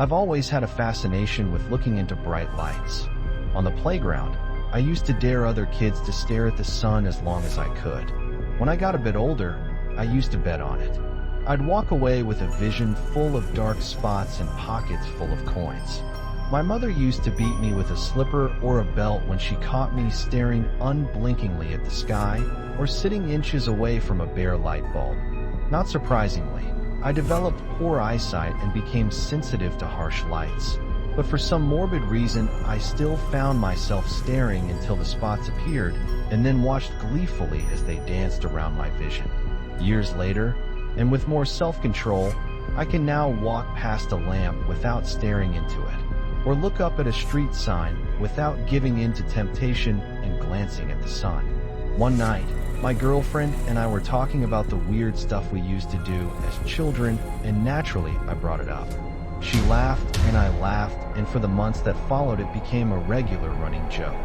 I've always had a fascination with looking into bright lights. On the playground, I used to dare other kids to stare at the sun as long as I could. When I got a bit older, I used to bet on it. I'd walk away with a vision full of dark spots and pockets full of coins. My mother used to beat me with a slipper or a belt when she caught me staring unblinkingly at the sky or sitting inches away from a bare light bulb. Not surprisingly, I developed poor eyesight and became sensitive to harsh lights. But for some morbid reason, I still found myself staring until the spots appeared and then watched gleefully as they danced around my vision. Years later, and with more self-control, I can now walk past a lamp without staring into it, or look up at a street sign without giving in to temptation and glancing at the sun. One night, my girlfriend and I were talking about the weird stuff we used to do as children, and naturally I brought it up. She laughed and I laughed, and for the months that followed it became a regular running joke.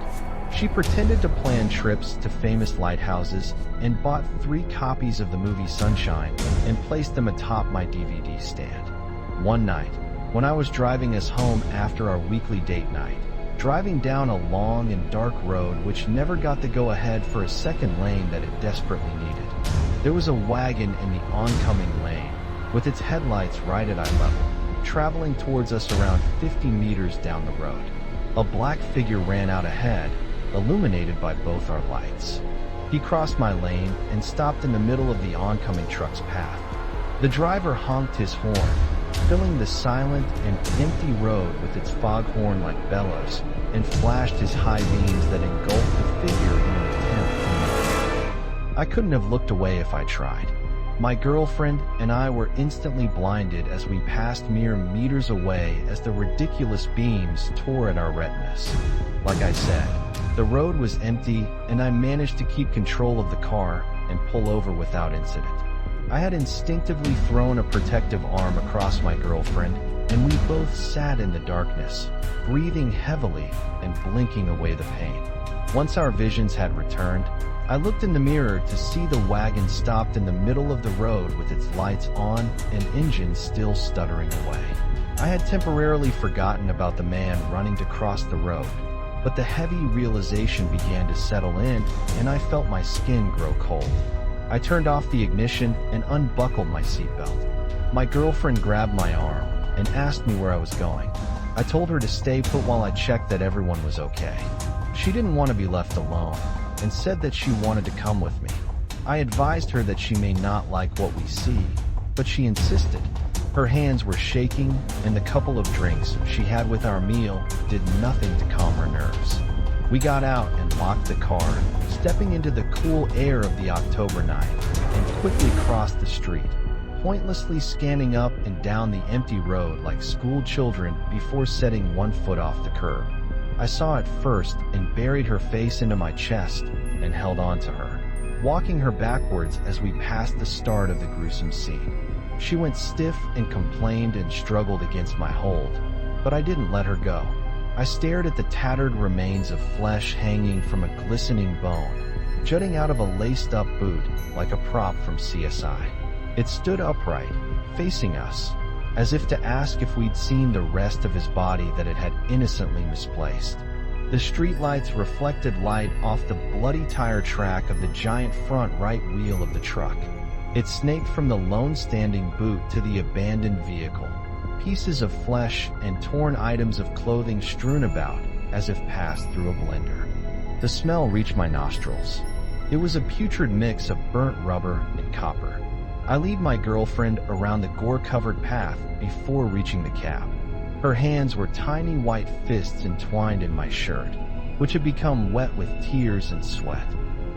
She pretended to plan trips to famous lighthouses and bought 3 copies of the movie Sunshine and placed them atop my DVD stand. One night, when I was driving us home after our weekly date night, driving down a long and dark road which never got the go-ahead for a second lane that it desperately needed, there was a wagon in the oncoming lane, with its headlights right at eye level, traveling towards us around 50 meters down the road. A black figure ran out ahead, illuminated by both our lights. He crossed my lane and stopped in the middle of the oncoming truck's path. The driver honked his horn, filling the silent and empty road with its foghorn like bellows, and flashed his high beams that engulfed the figure in an attempt to move. I couldn't have looked away if I tried. My girlfriend and I were instantly blinded as we passed mere meters away as the ridiculous beams tore at our retinas. Like I said, the road was empty and I managed to keep control of the car and pull over without incident. I had instinctively thrown a protective arm across my girlfriend, and we both sat in the darkness, breathing heavily and blinking away the pain. Once our visions had returned, I looked in the mirror to see the wagon stopped in the middle of the road with its lights on and engine still stuttering away. I had temporarily forgotten about the man running to cross the road, but the heavy realization began to settle in and I felt my skin grow cold. I turned off the ignition and unbuckled my seatbelt. My girlfriend grabbed my arm and asked me where I was going. I told her to stay put while I checked that everyone was okay. She didn't want to be left alone and said that she wanted to come with me. I advised her that she may not like what we see, but she insisted. Her hands were shaking, and the couple of drinks she had with our meal did nothing to calm her nerves. We got out and locked the car, stepping into the cool air of the October night, and quickly crossed the street, pointlessly scanning up and down the empty road like school children before setting one foot off the curb. I saw it first and buried her face into my chest and held on to her, walking her backwards as we passed the start of the gruesome scene. She went stiff and complained and struggled against my hold, but I didn't let her go. I stared at the tattered remains of flesh hanging from a glistening bone, jutting out of a laced-up boot like a prop from CSI. It stood upright, facing us, as if to ask if we'd seen the rest of his body that it had innocently misplaced. The streetlights reflected light off the bloody tire track of the giant front right wheel of the truck. It snaked from the lone standing boot to the abandoned vehicle, pieces of flesh and torn items of clothing strewn about as if passed through a blender. The smell reached my nostrils. It was a putrid mix of burnt rubber and copper. I lead my girlfriend around the gore-covered path before reaching the cab. Her hands were tiny white fists entwined in my shirt, which had become wet with tears and sweat.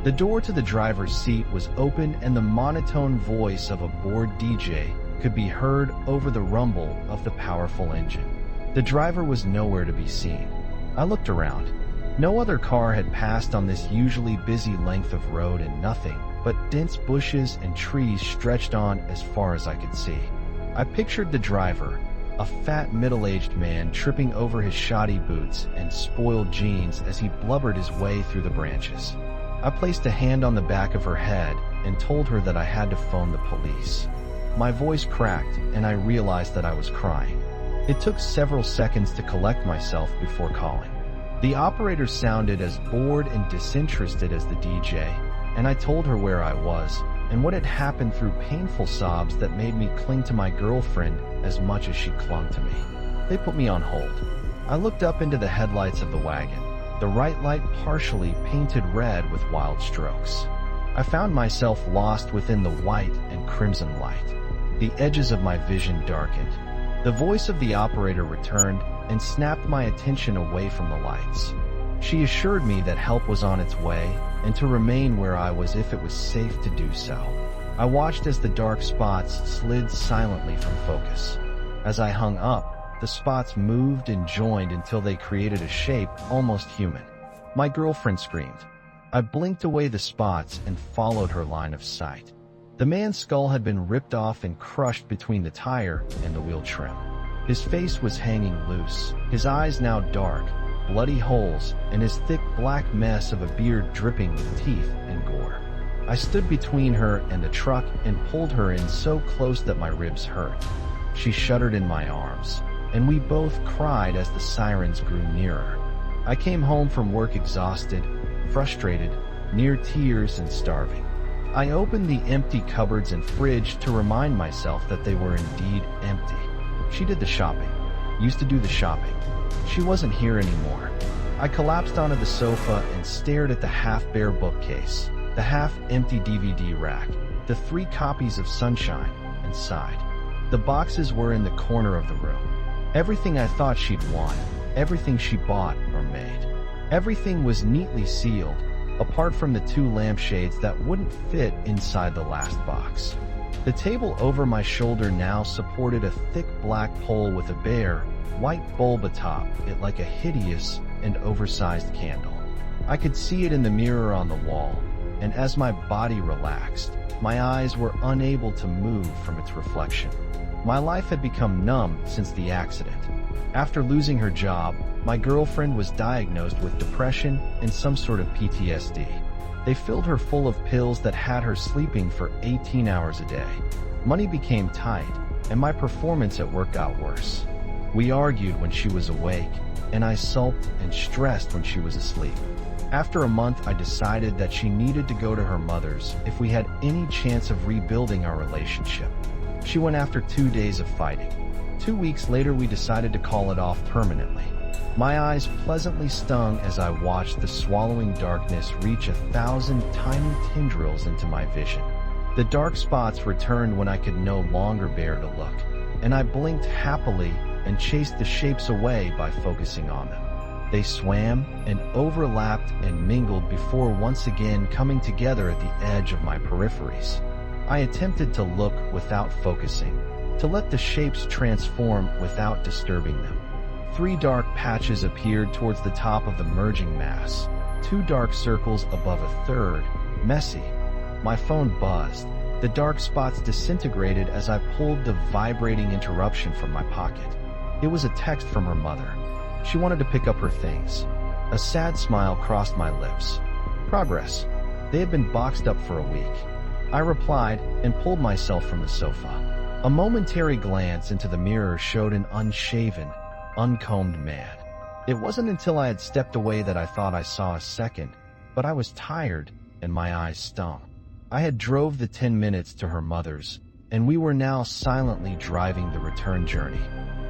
The door to the driver's seat was open and the monotone voice of a bored DJ could be heard over the rumble of the powerful engine. The driver was nowhere to be seen. I looked around. No other car had passed on this usually busy length of road, and nothing but dense bushes and trees stretched on as far as I could see. I pictured the driver, a fat middle-aged man tripping over his shoddy boots and spoiled jeans as he blubbered his way through the branches. I placed a hand on the back of her head and told her that I had to phone the police. My voice cracked and I realized that I was crying. It took several seconds to collect myself before calling. The operator sounded as bored and disinterested as the DJ, and I told her where I was and what had happened through painful sobs that made me cling to my girlfriend as much as she clung to me. They put me on hold. I looked up into the headlights of the wagon, the right light partially painted red with wild strokes. I found myself lost within the white and crimson light. The edges of my vision darkened. The voice of the operator returned and snapped my attention away from the lights. She assured me that help was on its way and to remain where I was if it was safe to do so. I watched as the dark spots slid silently from focus. As I hung up, the spots moved and joined until they created a shape almost human. My girlfriend screamed. I blinked away the spots and followed her line of sight. The man's skull had been ripped off and crushed between the tire and the wheel trim. His face was hanging loose, his eyes now dark, bloody holes, and his thick black mess of a beard dripping with teeth and gore. I stood between her and the truck and pulled her in so close that my ribs hurt. She shuddered in my arms, and we both cried as the sirens grew nearer. I came home from work exhausted, frustrated, near tears and starving. I opened the empty cupboards and fridge to remind myself that they were indeed empty. She did the shopping, used to do the shopping. She wasn't here anymore. I collapsed onto the sofa and stared at the half-bare bookcase, the half-empty DVD rack, the 3 copies of Sunshine, and sighed. The boxes were in the corner of the room. Everything I thought she'd want, everything she bought or made. Everything was neatly sealed, apart from the 2 lampshades that wouldn't fit inside the last box. The table over my shoulder now supported a thick black pole with a bare, white bulb atop it like a hideous and oversized candle. I could see it in the mirror on the wall, and as my body relaxed, my eyes were unable to move from its reflection. My life had become numb since the accident. After losing her job, my girlfriend was diagnosed with depression and some sort of PTSD. They filled her full of pills that had her sleeping for 18 hours a day. Money became tight, and my performance at work got worse. We argued when she was awake, and I sulked and stressed when she was asleep. After a month, I decided that she needed to go to her mother's if we had any chance of rebuilding our relationship. She went after 2 days of fighting. 2 weeks later, we decided to call it off permanently. My eyes pleasantly stung as I watched the swallowing darkness reach 1,000 tiny tendrils into my vision. The dark spots returned when I could no longer bear to look, and I blinked happily and chased the shapes away by focusing on them. They swam and overlapped and mingled before once again coming together at the edge of my peripheries. I attempted to look without focusing, to let the shapes transform without disturbing them. 3 dark patches appeared towards the top of the merging mass, 2 dark circles above a third, messy. My phone buzzed. The dark spots disintegrated as I pulled the vibrating interruption from my pocket. It was a text from her mother. She wanted to pick up her things. A sad smile crossed my lips. Progress. They had been boxed up for a week. I replied and pulled myself from the sofa. A momentary glance into the mirror showed an unshaven, uncombed man. It wasn't until I had stepped away that I thought I saw a second, but I was tired and my eyes stung. I had drove the 10 minutes to her mother's, and we were now silently driving the return journey.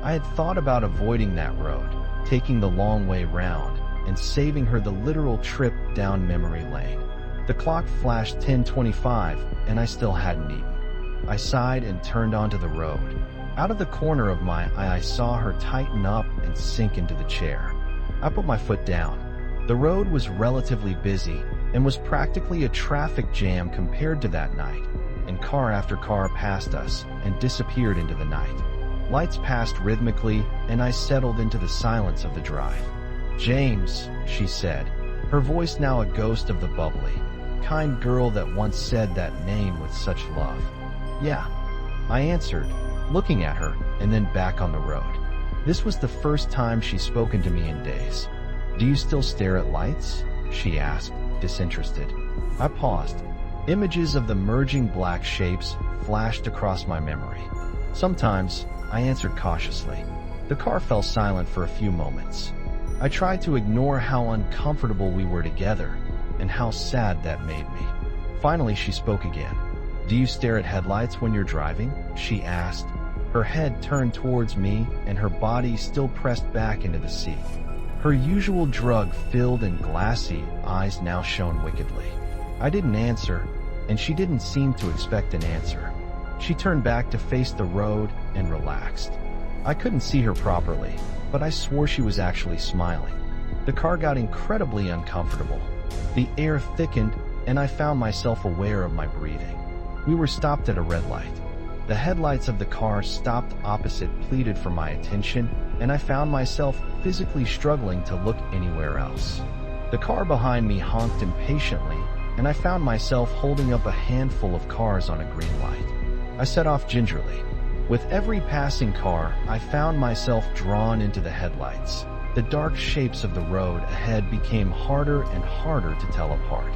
I had thought about avoiding that road, taking the long way round, and saving her the literal trip down memory lane. The clock flashed 10:25, and I still hadn't eaten. I sighed and turned onto the road. Out of the corner of my eye, I saw her tighten up and sink into the chair. I put my foot down. The road was relatively busy and was practically a traffic jam compared to that night, and car after car passed us and disappeared into the night. Lights passed rhythmically, and I settled into the silence of the drive. "James," she said, her voice now a ghost of the bubbly, kind girl that once said that name with such love. "Yeah," I answered, looking at her and then back on the road. This was the first time she'd spoken to me in days. "Do you still stare at lights?" she asked, disinterested. I paused. Images of the merging black shapes flashed across my memory. "Sometimes," I answered cautiously. The car fell silent for a few moments. I tried to ignore how uncomfortable we were together and how sad that made me. Finally, she spoke again. "Do you stare at headlights when you're driving?" she asked. Her head turned towards me and her body still pressed back into the seat. Her usual drug-filled and glassy eyes now shone wickedly. I didn't answer, and she didn't seem to expect an answer. She turned back to face the road and relaxed. I couldn't see her properly, but I swore she was actually smiling. The car got incredibly uncomfortable. The air thickened, and I found myself aware of my breathing. We were stopped at a red light. The headlights of the car stopped opposite pleaded for my attention, and I found myself physically struggling to look anywhere else. The car behind me honked impatiently, and I found myself holding up a handful of cars on a green light. I set off gingerly. With every passing car, I found myself drawn into the headlights. The dark shapes of the road ahead became harder and harder to tell apart.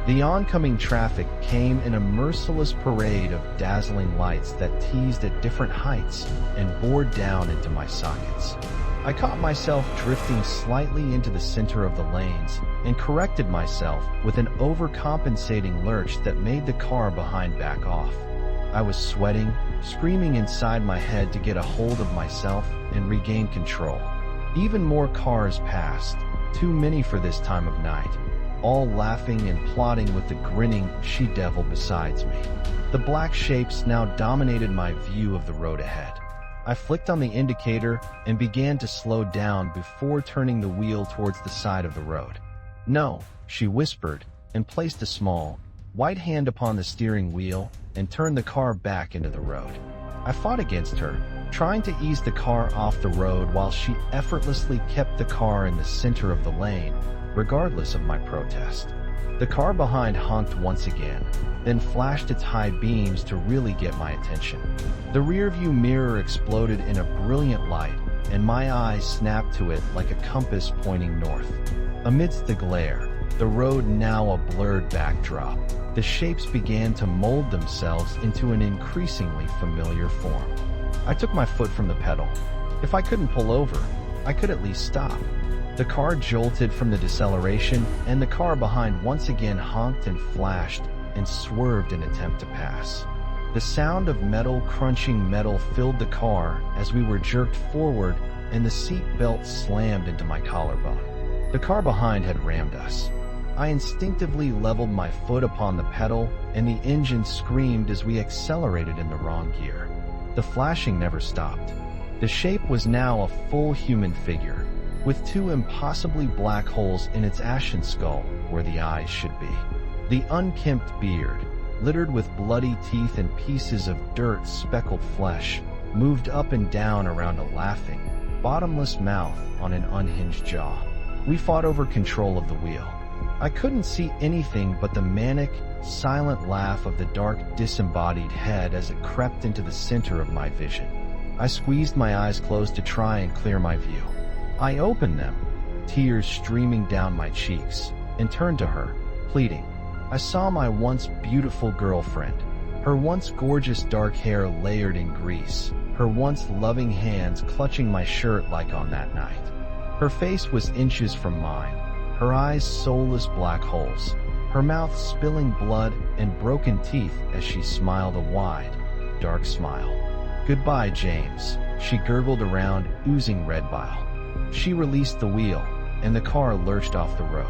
The oncoming traffic came in a merciless parade of dazzling lights that teased at different heights and bore down into my sockets. I caught myself drifting slightly into the center of the lanes and corrected myself with an overcompensating lurch that made the car behind back off. I was sweating, screaming inside my head to get a hold of myself and regain control. Even more cars passed, too many for this time of night, all laughing and plotting with the grinning she-devil besides me. The black shapes now dominated my view of the road ahead. I flicked on the indicator and began to slow down before turning the wheel towards the side of the road. "No," she whispered, and placed a small, white hand upon the steering wheel and turned the car back into the road. I fought against her, trying to ease the car off the road while she effortlessly kept the car in the center of the lane, regardless of my protest. The car behind honked once again, then flashed its high beams to really get my attention. The rearview mirror exploded in a brilliant light, and my eyes snapped to it like a compass pointing north. Amidst the glare, the road now a blurred backdrop, the shapes began to mold themselves into an increasingly familiar form. I took my foot from the pedal. If I couldn't pull over, I could at least stop. The car jolted from the deceleration, and the car behind once again honked and flashed and swerved in an attempt to pass. The sound of metal crunching metal filled the car as we were jerked forward, and the seat belt slammed into my collarbone. The car behind had rammed us. I instinctively leveled my foot upon the pedal, and the engine screamed as we accelerated in the wrong gear. The flashing never stopped. The shape was now a full human figure, with two impossibly black holes in its ashen skull where the eyes should be. The unkempt beard, littered with bloody teeth and pieces of dirt-speckled flesh, moved up and down around a laughing, bottomless mouth on an unhinged jaw. We fought over control of the wheel. I couldn't see anything but the manic, silent laugh of the dark, disembodied head as it crept into the center of my vision. I squeezed my eyes closed to try and clear my view. I opened them, tears streaming down my cheeks, and turned to her, pleading. I saw my once beautiful girlfriend, her once gorgeous dark hair layered in grease, her once loving hands clutching my shirt like on that night. Her face was inches from mine, her eyes soulless black holes, her mouth spilling blood and broken teeth as she smiled a wide, dark smile. "Goodbye, James," she gurgled around, oozing red bile. She released the wheel, and the car lurched off the road.